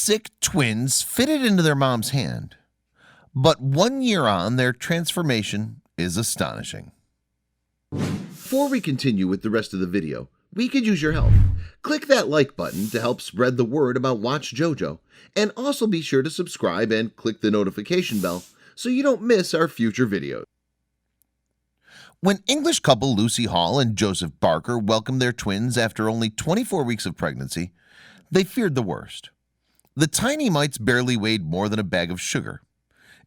sick twins fitted into their mom's hand, but 1 year on, their transformation is astonishing. Before we continue with the rest of the video, we could use your help. Click that like button to help spread the word about watchJojo, and also be sure to subscribe and click the notification bell so you don't miss our future videos. When English couple Lucy Hall and Joseph Barker welcomed their twins after only 24 weeks of pregnancy, they feared the worst. The tiny mites barely weighed more than a bag of sugar.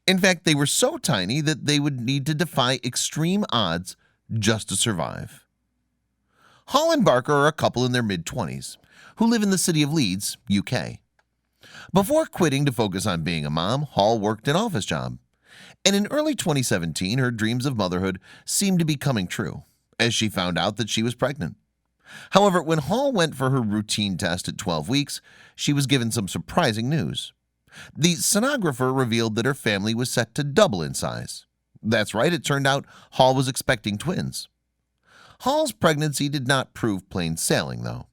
In fact, they were so tiny that they would need to defy extreme odds just to survive. Hall and Barker are a couple in their mid-20s who live in the city of Leeds, UK. Before quitting to focus on being a mom, Hall worked an office job. And in early 2017, her dreams of motherhood seemed to be coming true, as she found out that she was pregnant. However, when Hall went for her routine test at 12 weeks, she was given some surprising news. The sonographer revealed that her family was set to double in size. That's right, it turned out Hall was expecting twins. Hall's pregnancy did not prove plain sailing, though.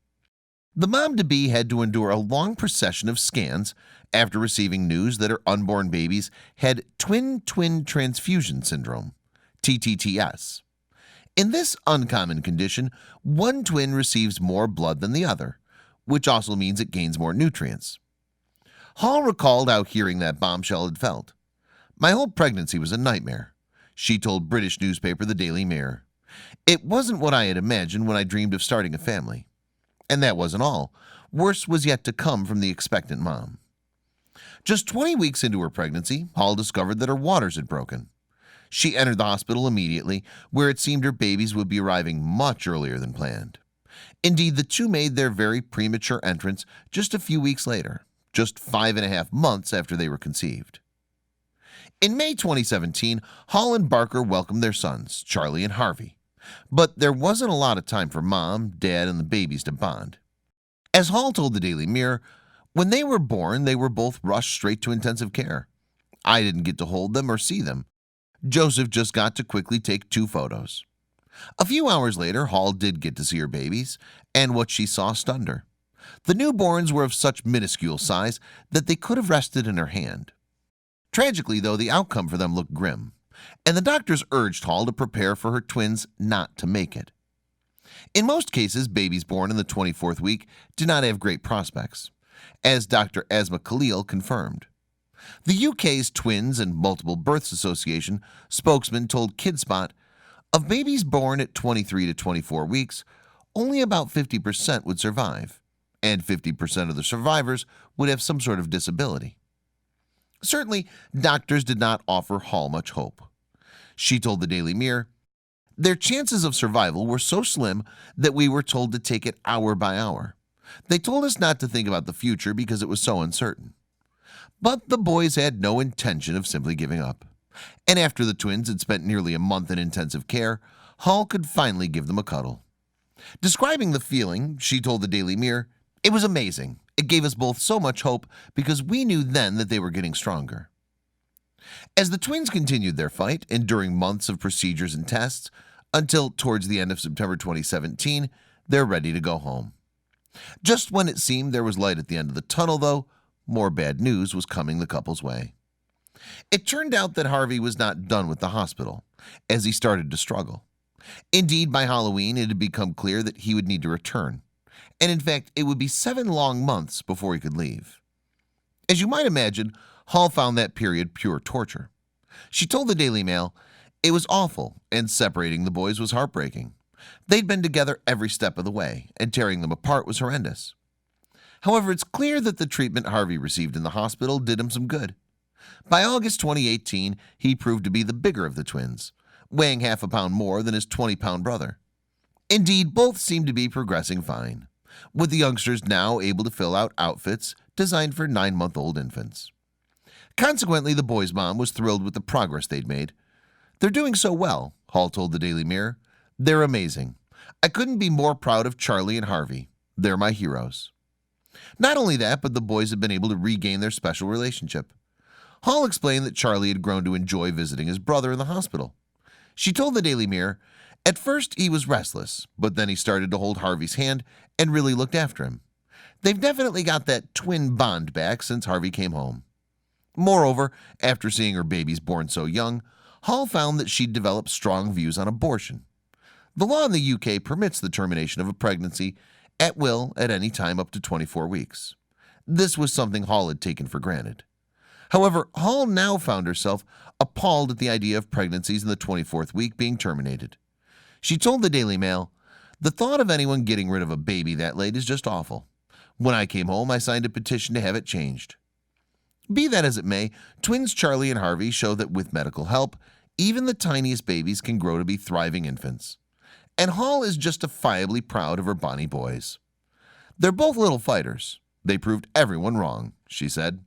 The mom-to-be had to endure a long procession of scans after receiving news that her unborn babies had twin-twin transfusion syndrome, TTTS. In this uncommon condition, one twin receives more blood than the other, which also means it gains more nutrients. Hall recalled how hearing that bombshell had felt. "My whole pregnancy was a nightmare," she told British newspaper The Daily Mirror. "It wasn't what I had imagined when I dreamed of starting a family." And that wasn't all. Worse was yet to come from the expectant mom. Just 20 weeks into her pregnancy, Hall discovered that her waters had broken. She entered the hospital immediately, where it seemed her babies would be arriving much earlier than planned. Indeed, the two made their very premature entrance just a few weeks later, just 5.5 months after they were conceived. In May 2017, Hall and Barker welcomed their sons, Charlie and Harvey. But there wasn't a lot of time for mom, dad, and the babies to bond. As Hall told the Daily Mirror, when they were born, they were both rushed straight to intensive care. I didn't get to hold them or see them. Joseph just got to quickly take 2 photos. A few hours later, Hall did get to see her babies, and what she saw stunned her. The newborns were of such minuscule size that they could have rested in her hand. Tragically, though, the outcome for them looked grim, and the doctors urged Hall to prepare for her twins not to make it. In most cases, babies born in the 24th week do not have great prospects, as Dr. Asma Khalil confirmed. The UK's Twins and Multiple Births Association spokesman told KidSpot, "Of babies born at 23 to 24 weeks, only about 50% would survive, and 50% of the survivors would have some sort of disability." Certainly, doctors did not offer Hall much hope. She told the Daily Mirror, "Their chances of survival were so slim that we were told to take it hour by hour. They told us not to think about the future because it was so uncertain." But the boys had no intention of simply giving up. And after the twins had spent nearly a month in intensive care, Hall could finally give them a cuddle. Describing the feeling, she told the Daily Mirror, "It was amazing. It gave us both so much hope because we knew then that they were getting stronger." As the twins continued their fight, enduring months of procedures and tests, until towards the end of September 2017, they're ready to go home. Just when it seemed there was light at the end of the tunnel, though, more bad news was coming the couple's way. It turned out that Harvey was not done with the hospital, as he started to struggle. Indeed, by Halloween, it had become clear that he would need to return. And in fact, it would be 7 long months before he could leave. As you might imagine, Hall found that period pure torture. She told the Daily Mail, "It was awful, and separating the boys was heartbreaking. They'd been together every step of the way, and tearing them apart was horrendous." However, it's clear that the treatment Harvey received in the hospital did him some good. By August 2018, he proved to be the bigger of the twins, weighing half a pound more than his 20-pound brother. Indeed, both seem to be progressing fine, with the youngsters now able to fill out outfits designed for 9-month-old infants. Consequently, the boys' mom was thrilled with the progress they'd made. "They're doing so well," Hall told the Daily Mirror. "They're amazing. I couldn't be more proud of Charlie and Harvey. They're my heroes." Not only that, but the boys have been able to regain their special relationship. Hall explained that Charlie had grown to enjoy visiting his brother in the hospital. She told the Daily Mirror, "At first he was restless, but then he started to hold Harvey's hand and really looked after him. They've definitely got that twin bond back since Harvey came home. Moreover, after seeing her babies born so young, Hall found that she'd developed strong views on abortion. The law in the UK permits the termination of a pregnancy at will at any time up to 24 weeks. This was something Hall had taken for granted. However, Hall now found herself appalled at the idea of pregnancies in the 24th week being terminated. She told the Daily Mail, "The thought of anyone getting rid of a baby that late is just awful. When I came home, I signed a petition to have it changed." Be that as it may, twins Charlie and Harvey show that with medical help, even the tiniest babies can grow to be thriving infants. And Hall is justifiably proud of her bonny boys. "They're both little fighters. They proved everyone wrong," she said.